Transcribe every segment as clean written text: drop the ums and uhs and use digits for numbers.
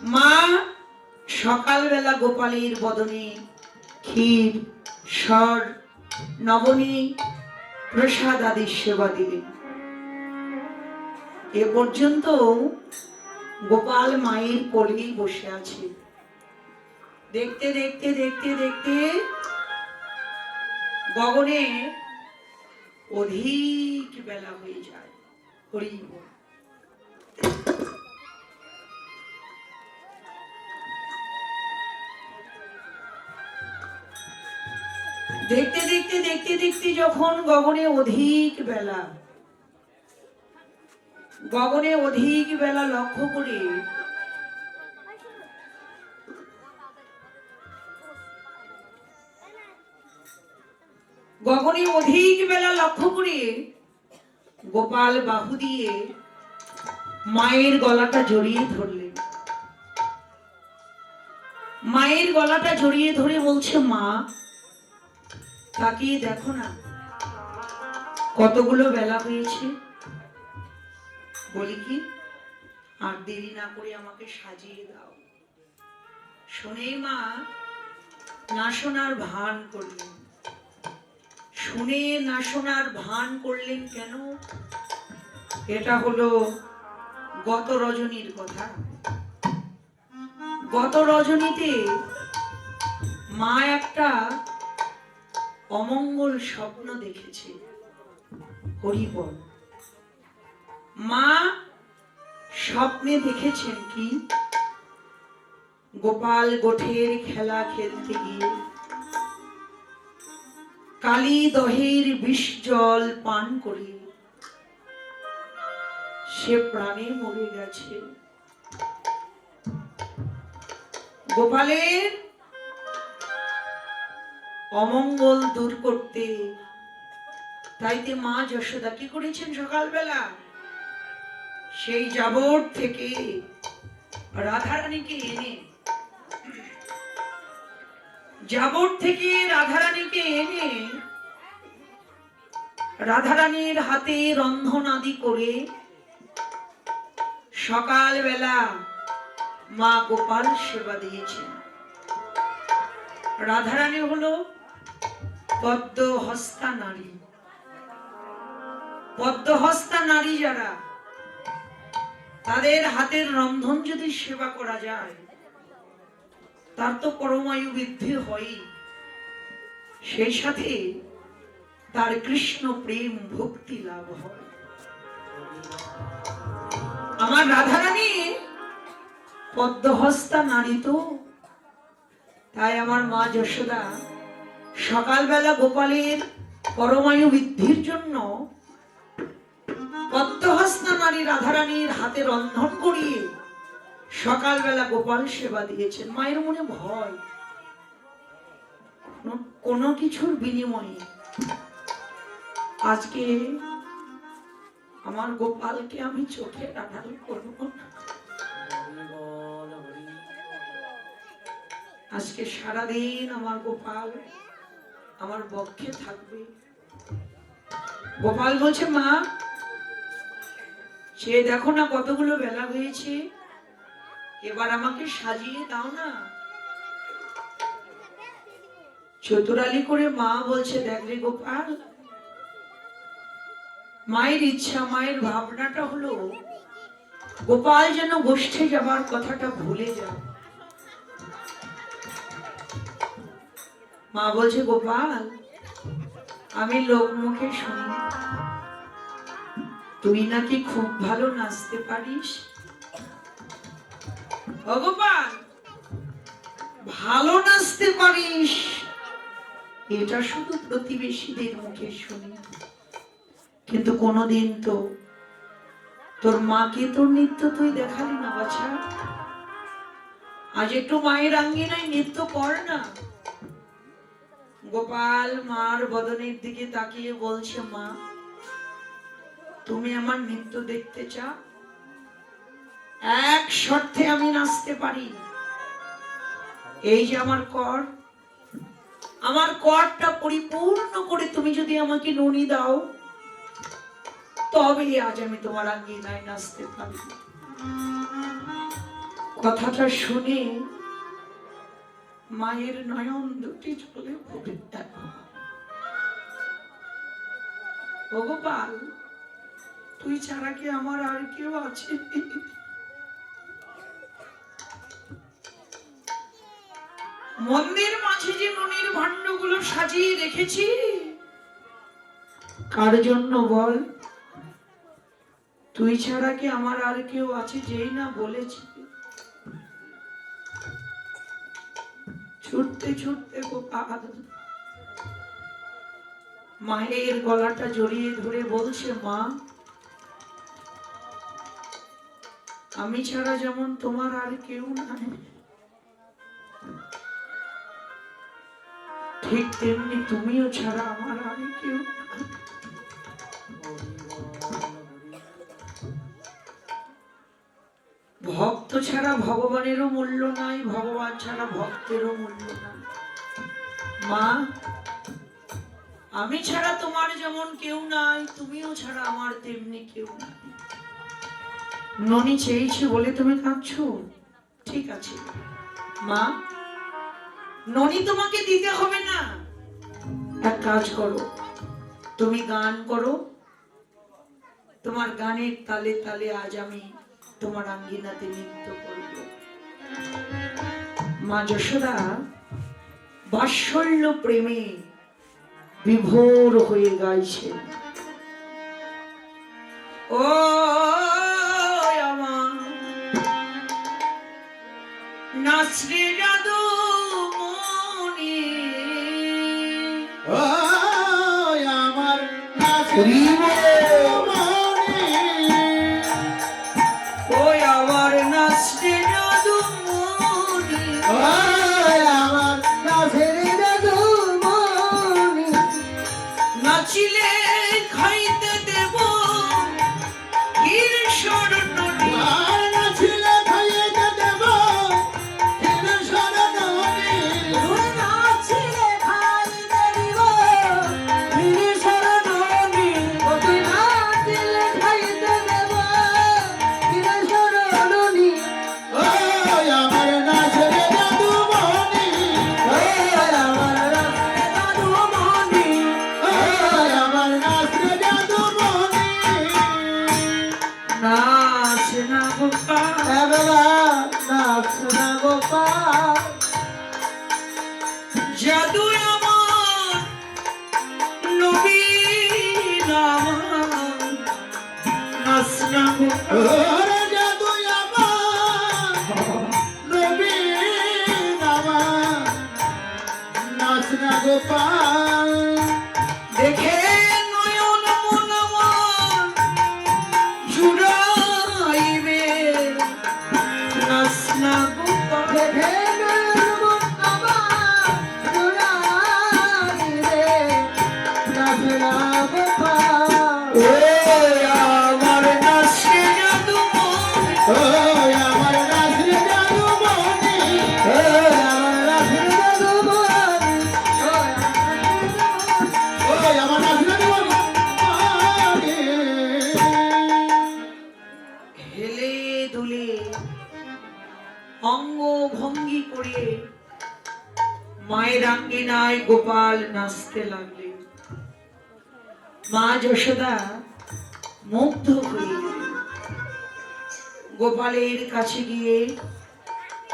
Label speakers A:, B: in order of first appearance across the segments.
A: মা সকালবেলা গোপালের বদনে ক্ষীর স্বর নবনী প্রসাদ আদি সেবা দিলেন। এ পর্যন্ত গোপাল মায়ের কোলেই বসে আছে। দেখতে দেখতে দেখতে দেখতে গগনে অধিক বেলা হয়ে যায়। হরি বল। দেখতে দেখতে দেখতে দেখতে যখন গগনে অধিক বেলা লক্ষ্য করে গোপাল বাহু দিয়ে মায়ের গলাটা জড়িয়ে ধরলেন। মায়ের গলাটা জড়িয়ে ধরে বলছে, মা তাকিয়ে দেখো না কতগুলো বেলা হয়েছে। বলি কি, আর দেরি না করে আমাকে সাজিয়ে দাও। শুনে মা না শোনার ভান করলেন। শুনে না শোনার ভান করলেন কেন? এটা হলো গত রজনীর কথা। গত রজনীতে মা একটা অমঙ্গল স্বপ্ন দেখেছে। হরি বল। মা স্বপ্নে দেখেছেন কি, গোপাল গোঠের খেলা খেলতে গিয়ে কালী দহের বিষ জল পান করে সে প্রাণে মরে গেছে। গোপালের অমঙ্গল দূর করতে তাইতে মা যশোদা কি করেছেন, সকালবেলা সেই জাবর থেকে রাধারানীকে এনে রাধারানীর হাতে রন্ধন আদি করে সকালবেলা মা গোপাল সেবা দিয়েছেন। রাধারানী হলো পদ্মহস্তা নারী। পদ্মহস্তা নারী যারা, তাদের হাতের রন্ধন যদি সেবা করা যায় তার তো পরমায়ু বৃদ্ধি হয়, সেই সাথে তার কৃষ্ণ প্রেম ভক্তি লাভ হয়। আমার রাধারানী পদ্মহস্তা নারী তো, তাই আমার মা যশোদা সকালবেলা গোপালের পরমায়ু বৃদ্ধির জন্য পদ্মহস্তা নারী রাধারানীর হাতে রন্ধন করিয়ে সকালবেলা গোপাল সেবা দিয়েছেন। মায়ের মনে ভয়, কোনো কিছুর বিনিময়ে আজকে আমার গোপালকে আমি চোখে আড়াল করব না। আজকে সারাদিন আমার গোপাল আমার বক্ষে থাকবে। গোপাল বলছে, মা সে দেখো না কতগুলো বেলা হয়েছে, এবার আমাকে সাজিয়ে দাও না। চতুরালি করে মা বলছে, দেখ রে গোপাল, মায়ের ইচ্ছা, মায়ের ভাবনাটা হলো গোপাল যেন গোষ্ঠে যাবার কথাটা ভুলে যায়। মা বলছে, গোপাল আমি লোক মুখে শুনি তুই নাকি খুব ভালো নাচতে পারিস। ও গোপাল, ভালো নাচতে পারিস এটা শুধু প্রতিবেশীদের মুখে শুনি, কিন্তু কোনোদিন তো তোর মাকে তোর নৃত্য তুই দেখালি না বাছা। আজ একটু মায়ের আঙ্গিনায় নৃত্য কর না। গোপাল মার বদনের দিকে তাকিয়ে বলছে, মা তুমি আমার নৃত্য দেখতে চাও? এক শর্তে আমি নাচতে পারি। এই যে আমার কর, আমার করটা পরিপূর্ণ করে তুমি যদি আমাকে ননি দাও, তবে আজ আমি তোমার আঙ্গিনায় নাচতে পারি। কথাটা শুনে মায়ের নয়ন দুটি জলে ভরে গেল। ও গোপাল, তুই ছাড়া কি আমার আর কেউ আছে? মন্দির মাঝে যে মনির ভাণ্ডগুলো সাজিয়ে রেখেছি, কার জন্য বল? তুই ছাড়া কি আমার আর কেউ আছে? যেই না বলেছি, ছুটতে ছুটতে গোপাল মায়ের গলাটা জড়িয়ে ধরে বলছে, মা, আমি ছাড়া যেমন তোমার আর কেউ নাই, ঠিক তেমনি তুমিও ছাড়া আমার আর কেউ নাই। ভক্ত ছাড়া ভগবানেরও মূল্য নাই, ভগবান ছাড়া ভক্তেরও মূল্য নাই। মা, আমি ছাড়া তোমার যেমন কেউ নাই, তুমিও ছাড়া আমার তেমনি কেউ নাই। ননি চেয়েছে বলে তুমি কাঁদছো? ঠিক আছে মা, ননি তোমাকে দিতে হবে না। এক কাজ করো, তুমি গান করো, তোমার গানের তালে তালে আজ আমি তোমার আঙ্গিনাতে নৃত্য করব। মা যশোদা বাৎসল্য প্রেমে বিভোর হয়ে গাইছে, ও আমার নাচরে জাদু মনি,
B: ও আমার নাচরে মনি,
A: ও আমার নাচরে জাদু মনি,
B: ও আমার নাচরে জাদু মনি,
A: নাচিলে খাইতে দেব ক্ষীর স্বর্ণ,
B: নাচিলে খাইতে দেব ক্ষীর স্বর্ণ, নাচিলে খাইতে দেব ক্ষীর স্বর্ণ, নাচিলে খাইতে দেব ক্ষীর স্বর্ণ। ও আমার নাচরে জাদু মনি, ও আমার নাচরে জাদু মনি, ও আমার নাচরে জাদু মনি।
A: নাচ না গোপাল,
B: এবেলা নাচ না গোপাল,
A: জাদু আমার নবীন আমার, নাচ না গোপাল,
B: ওরে জাদু আমার নবীন আমার, নাচ না গোপাল।
A: দেখে নয়ন মন আমার জুড়াইবে, নাচ না গোপাল,
B: দেখে মন আমার জুড়াইবে, নাচ না গোপাল।
A: ও আমার নাচে জাদু মনি,
B: ও আমার নাচরে জাদু মনি, ও আমার নাচরে জাদু মনি, ও আমার নাচরে জাদু মনি।
A: হেলে দুলে অঙ্গ ভঙ্গি করে মায়ের আঙ্গিনায় গোপাল নাচতে লাগলেন। মা যশোদা মুগ্ধ হয়ে গেলেন। গোপালের কাছে গিয়ে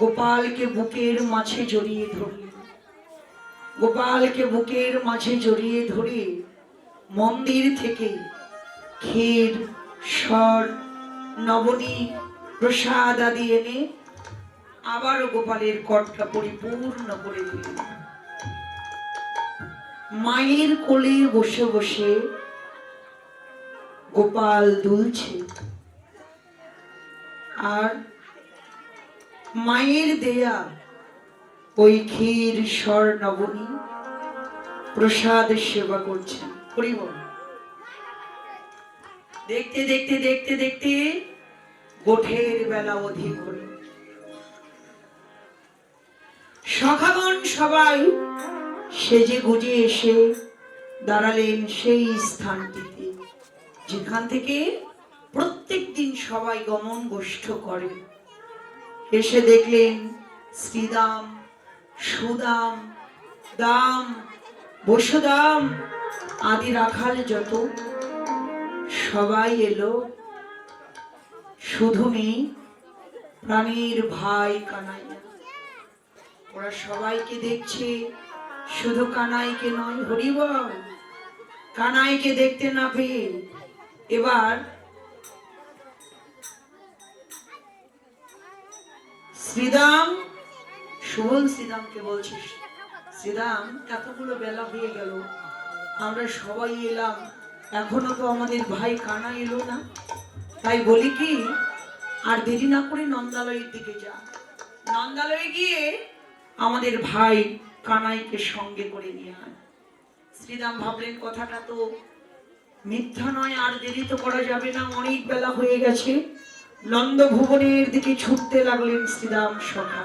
A: গোপালকে বুকের মাঝে জড়িয়ে ধরলেন। গোপালকে বুকের মাঝে জড়িয়ে ধরে মন্দির থেকে ক্ষীর, স্বর, নবনী, প্রসাদ আদি এনে আবারও গোপালের কর্তা পরিপূর্ণ করে দিলেন। মায়ের কোলে বসে বসে গোপাল দুলছে, আর মায়ের দেয়া ওই ক্ষীর, স্বর, নবনী, প্রসাদ সেবা করছেন। হরি বল। দেখতে দেখতে দেখতে দেখতে গোঠের বেলা অধিক হল। সখাগণ সবাই সেজে গুজে এসে দাঁড়ালেন সেই স্থানটিতে, যেখান থেকে প্রত্যেক দিন সবাই গমন গোষ্ঠ করে। এসে দেখলেন শ্রীদাম, সুদাম, দাম, বসুদাম আদি রাখাল যত সবাই এলো, শুধু নেই প্রাণীর ভাই কানাইয়া। ওরা সবাইকে দেখছে, শুধু কানাইকে নয়। হরিবল, কানাইকে দেখতে না পেয়ে এবার শ্রীদাম, সুবল শ্রীদামকে বলছিস, শ্রীদাম এতগুলো বেলা হয়ে গেল, আমরা সবাই এলাম, এখনো তো আমাদের ভাই কানা এলো না। তাই বলি কি, আর দেরি না করে নন্দালয়ের দিকে যা, নন্দালয়ে গিয়ে আমাদের ভাই কানাইকে সঙ্গে করে নিয়ে আয়। শ্রীদাম ভাবলেন কথাটা তো মিথ্যা নয়, আর দেরি তো করা যাবে না, অনেক বেলা হয়ে গেছে। নন্দ ভুবনের দিকে ছুটতে লাগলেন শ্রীদাম সখা।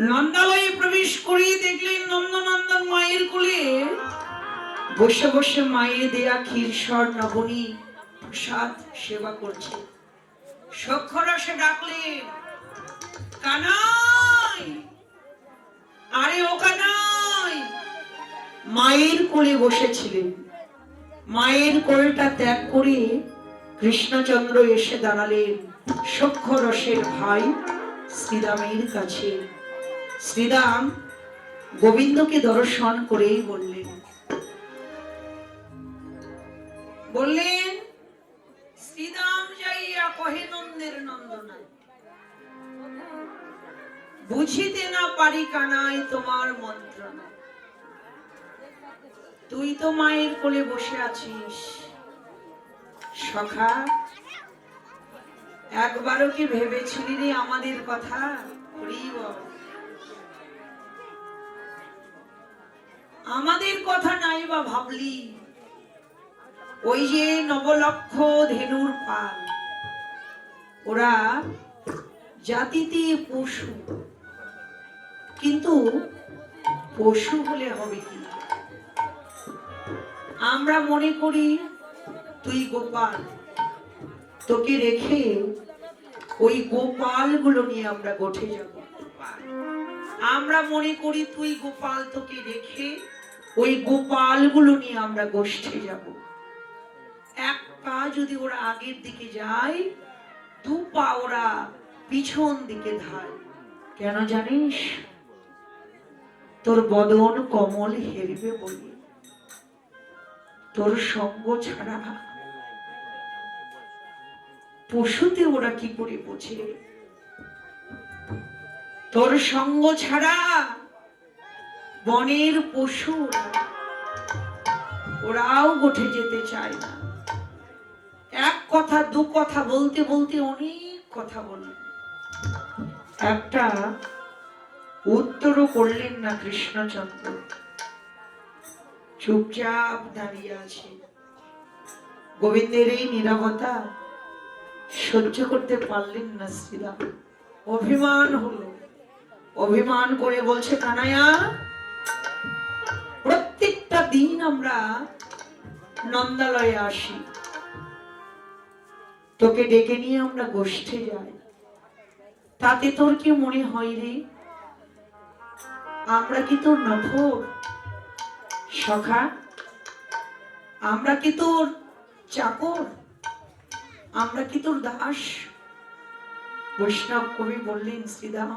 A: নন্দালয়ে প্রবেশ করিয়ে দেখলেন নন্দনন্দন মায়ের কোলে বসে বসে মায়ের দেয়া ক্ষীরসর নবনী প্রসাদ সেবা করছে। সক্ষরসে ডাকলেন, কানাই, আরে ও কানাই। মায়ের কোলে বসেছিলেন, মায়ের কোলটা ত্যাগ করে কৃষ্ণচন্দ্র এসে দাঁড়ালেন সক্ষরসের ভাই শ্রীদামের কাছে। শ্রীদাম গোবিন্দকে দর্শন করেই বললেন, শ্রীদাম যাইয়া কহে নন্দের নন্দনায়, বুঝিতে না পারি কানাই তোমার মন্ত্রণা। তুই তো মায়ের কোলে বসে আছিস, সখা একবারও কি ভেবেছিলি রে আমাদের কথা? আমাদের কথা নাই বা ভাবলি, ওই যে নবলক্ষ ধেনুর পাল, ওরা জাতিতে পশু, কিন্তু পশু হলে হবে কি? আমরা মনে করি তুই গোপাল, তোকে রেখে ওই গোপাল গুলো নিয়ে আমরা গোঠে যাব। আমরা মনে করি তুই গোপাল, তোকে রেখে ওই গোপাল গুলো নিয়ে আমরা গোষ্ঠে যাব। এক পা যদি ওরা আগের দিকে যায়, দু পা ওরা পিছন দিকে ধায়। কেন জানিস? তোর বদন কমল হেরবে বলে, তোর সঙ্গ ছাড়া পশুতে ওরা কি করে বোঝে? তোর সঙ্গ ছাড়া বনের পশু ওরাও গোঠে যেতে চায় না। এক কথা দু কথা বলতে বলতে অনেক কথা বললেন, একটা উত্তরও করলেন না কৃষ্ণচন্দ্র। চুপচাপ দাঁড়িয়ে আছে। গোবিন্দের এই নীরবতা সহ্য করতে পারলেন না শ্রীরাম। অভিমান হলো, অভিমান করে বলছে, কানাইয়া, প্রত্যেকটা দিন আমরা নন্দালয়ে আসি, তোকে ডেকে নিয়ে আমরা গোষ্ঠে যাই, তাতে তোর কি মনে হয় রে? আমরা কি তোর নফর? সখা, আমরা কি তোর চাকর? আমরা কি তোর দাস? বৈষ্ণব কবি বললেন, শ্রীদাম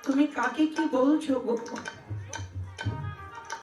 A: তুমি কাকে কি বলছো গোপন?